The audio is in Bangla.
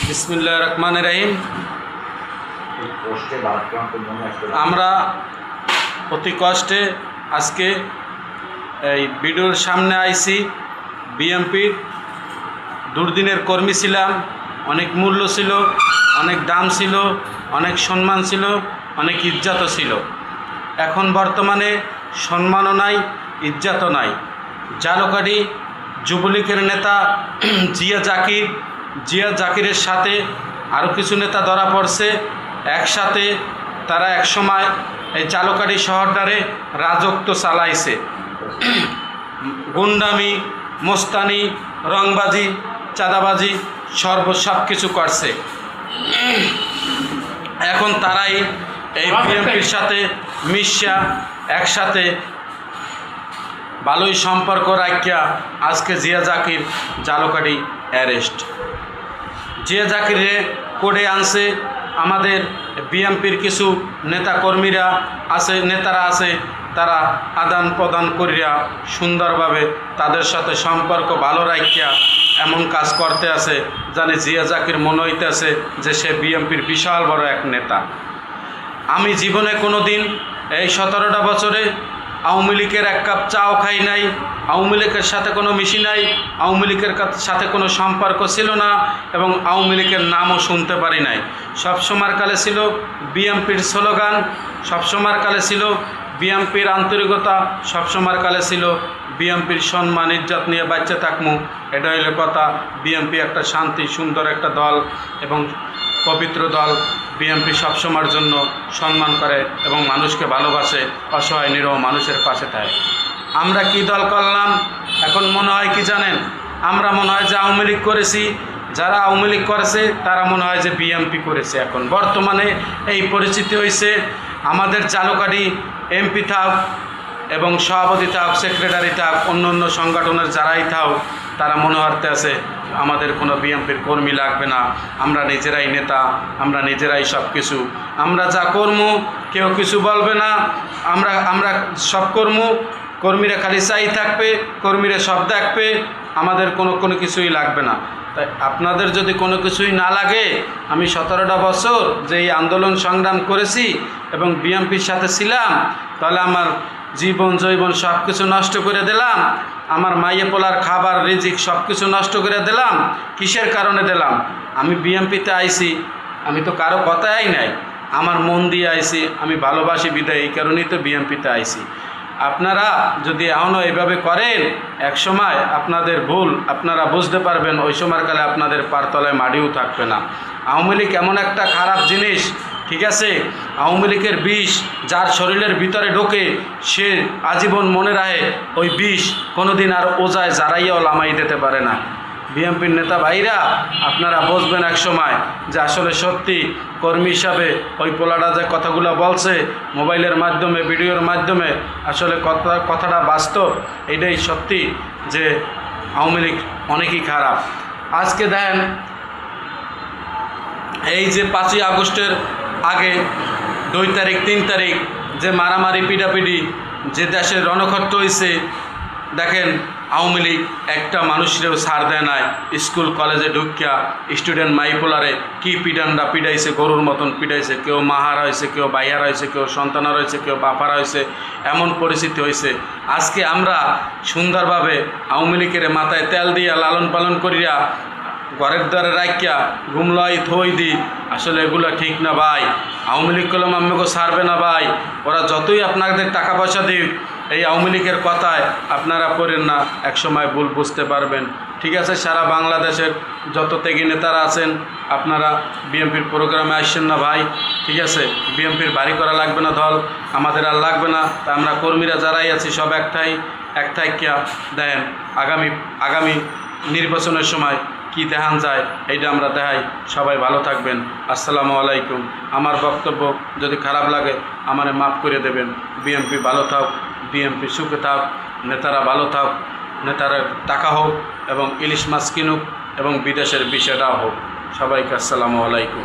বিসমিল্লাহির রহমানির রহিম। আমরা অতি কষ্টে আজকে এই ভিডিওর সামনে আইছি। বিএমপির দুর্দিনের কর্মী ছিলাম, অনেক মূল্য ছিল, অনেক দাম ছিল, অনেক সম্মান ছিল, অনেক ইজ্জতও ছিল। এখন বর্তমানে সম্মানও নাই, ইজ্জতও নাই। জালকাঠি যুবলীগের নেতা জিয়া জাকিরের সাথে আরও কিছু নেতা ধরা পড়ছে। একসাথে তারা একসময় এই জালকাঠি শহরটারে রাজত্ব চালাইছে। গুন্ডামি, মোস্তানি, রংবাজি, চাঁদাবাজি সব কিছু করছে। এখন তারাই এই বিএনপির সাথে মিশা একসাথে ভালোই সম্পর্ক রাখিয়া আজকে জিয়া জাকির জালকাঠি অ্যারেস্ট। জিয়া জাকিরে কোর্টে আনছে। আমাদের বিএনপির কিছু নেতাকর্মীরা নেতারা আছে, তারা আদান প্রদান করিয়া সুন্দরভাবে তাদের সাথে সম্পর্ক ভালো রাখিয়া এমন কাজ করতে আছে জানি জিয়া জাকির মনে হইতেছে যে সে বিএনপির বিশাল বড় এক নেতা। আমি জীবনে কোনো দিন এই 17টা বছরে আওয়ামী লীগের এক কাপ চাও খাই নাই, আওয়ামী লীগের সাথে কোনো মিশি নাই, আওয়ামী লীগের সাথে কোনো সম্পর্ক ছিল না এবং আওয়ামী লীগের নামও শুনতে পারি নাই। সবসময়ের কালে ছিল বিএনপির স্লোগান, সবসময়ের কালে ছিল বিএনপির আন্তরিকতা, সবসময়ের কালে ছিল বিএনপির সম্মান ইজ্জত নিয়ে বাচ্চা থাকমু। এটা হইলে কথা। বিএনপি একটা শান্তি সুন্দর একটা দল এবং পবিত্র দল। বিএনপি সবসময়ের জন্য সম্মান করে এবং মানুষকে ভালোবাসে, অসহায় নিরহ মানুষের পাশে থাকে। আমরা কি দল করলাম এখন মনে হয় কি জানেন? আমরা মনে হয় যে আওয়ামী লীগ করেছি, যারা আওয়ামী লীগ করেছে তারা মনে হয় যে বিএনপি করেছে। এখন বর্তমানে এই পরিস্থিতি হয়েছে। আমাদের জালকাঠি এমপি থাক এবং সভাপতি থাক, সেক্রেটারি থাক, অন্য অন্য সংগঠনের যারাই থাক, তারা মনে হতে আছে আমাদের কোনো বিএনপির কর্মী লাগবে না, আমরা নিজেরাই নেতা, আমরা নিজেরাই সব কিছু, আমরা যা কর্মু কেউ কিছু বলবে না, আমরা সব কর্মু, কর্মীরা খালি চাই থাকবে, কর্মীরা সব দেখবে, আমাদের কোনো কিছুই লাগবে না। তাই আপনাদের যদি কোনো কিছুই না লাগে, আমি 17টা বছর যে এই আন্দোলন সংগ্রাম করেছি এবং বিএনপির সাথে ছিলাম, তাহলে আমার জীবন জৈবন সব কিছু নষ্ট করে দিলাম, আমার মাইয়ে পোলার খাবার রিজিক সব কিছু নষ্ট করে দিলাম। কিসের কারণে দিলাম? আমি বিএনপিতে আইছি, আমি তো কারো কথাই নাই, আমার মন দিয়ে আইছি, আমি ভালোবাসি বিদায়, এই কারণেই তো বিএনপিতে আইছি। আপনারা যদি এখনও এইভাবে করেন, এক সময় আপনাদের ভুল আপনারা বুঝতে পারবেন, ওই সময়কালে আপনাদের পারতলায় মাটিও থাকবে না। আওয়ামী লীগ এমন একটা খারাপ জিনিস, ঠিক আছে? আওয়ামী লীগের বিষ যার শরীরের ভিতরে ঢোকে সে আজীবন মনে রাখে ওই বিষ কোনোদিন আর ওজায় জারাইয়াও লামাই দিতে পারে না। বিএনপির নেতা ভাইরা আপনারা বুঝবেন এক সময় যে আসলে সত্যি কর্মী হিসাবে ওই পোলাটা যে কথাগুলো বলছে মোবাইলের মাধ্যমে, ভিডিওর মাধ্যমে, আসলে কথাটা বাস্তব। এটাই সত্যি যে আওয়ামী লীগ অনেকই খারাপ। আজকে দেখেন এই যে 5ই আগস্টের আগে 2 তারিখ 3 তারিখ যে মারামারি পিটাপিটি যে দেশের রণক্ষেত্র হয়েছে, দেখেন আওয়ামী লীগ একটা মানুষেরও ছাড় দেয় নাই। স্কুল কলেজে ঢুকিয়া স্টুডেন্ট মাইপোলারে কি পিটানরা পিটাইছে, গরুর মতন পিটাইছে। কেউ মাহারা হয়েছে, কেউ বাইহারা হয়েছে, কেউ সন্তানার হয়েছে, কেউ বাপারা হয়েছে, এমন পরিস্থিতি হয়েছে। আজকে আমরা সুন্দরভাবে আওয়ামী লীগের মাথায় তেল দিয়া লালন পালন করিয়া ঘরের দ্বারে রাখিয়া ঘুমলাই থই দি, আসলে এগুলো ঠিক না ভাই। আওয়ামী লীগ কলম আমাকে ছাড়বে না ভাই। ওরা যতই আপনাদের টাকা পয়সা দিক, এই আওয়ামী লীগের কথায় আপনারা পড়েন না, একসময় ভুল বুঝতে পারবেন। ঠিক আছে, সারা বাংলাদেশের যত ত্যাগী নেতারা আছেন আপনারা বিএনপির প্রোগ্রামে আসছেন না ভাই, ঠিক আছে? বিএনপির বাড়ি করা লাগবে না দল, আমাদের আর লাগবে না। তা আমরা কর্মীরা যারাই আছি সব একটাই কিয়া দেন আগামী নির্বাচনের সময় কি দেখান যায় এইটা আমরা দেখাই। সবাই ভালো থাকবেন। আসসালামু আলাইকুম। আমার বক্তব্য যদি খারাপ লাগে আমারে মাফ করে দেবেন। বিএনপি ভালো থাক, বিএনপি সুখে থাক, নেতারা ভালো থাক, নেতারা টাকা হোক এবং ইলিশ মাছ কিনুক এবং বিদেশের বিষয়টাও হোক। সবাইকে আসসালামু আলাইকুম।